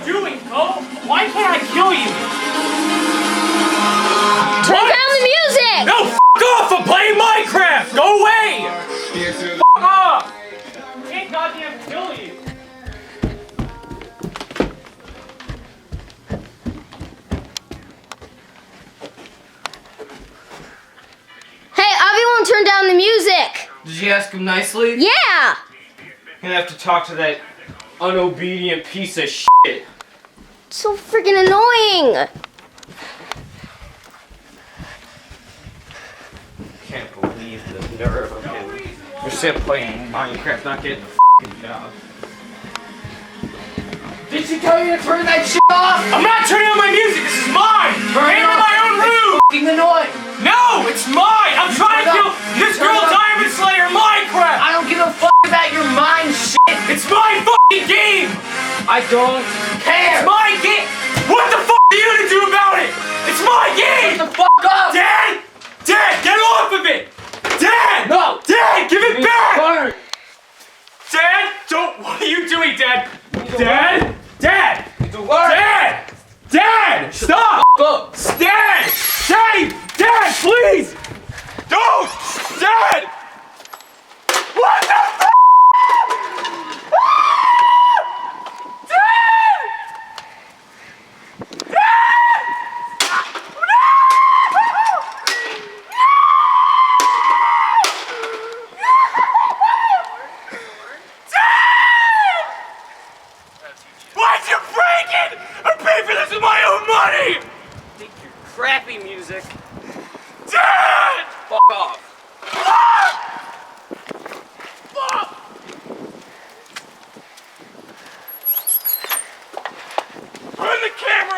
doing, Cole? Why can't I kill you? Turn down the music! No, f*** off! I'm playing Minecraft! Go away! F*** off! I can't goddamn kill you! Hey, Avi won't turn down the music! Did you ask him nicely? Yeah! I'm gonna have to talk to that unobedient piece of shit. So freaking annoying! Can't believe the nerve of him. You're still playing Minecraft, not getting a f***ing job. Did she tell you to turn that shit off? I'm not turning on my music, this is mine! Turn it on my own room! F***ing annoying! No, it's mine! I'm trying to kill this girl Diamond Slayer Minecraft! I don't give a f*** about your mind shit! It's my f***ing game! I don't care! It's my game! What the f*** are you gonna do about it? It's my game! Shut the f*** up! Dad! Dad, get off of it! Dad! No! Dad, give it back! Dad, don't, what are you doing, Dad? Dad! Dad! Dad! Dad! Stop! Dad! Dad! Dad, please! Don't! Dad! What the f***? Why'd you break it? I paid for this with my own money! Take your crappy music. Dad! Fuck off. Fuck! Turn the camera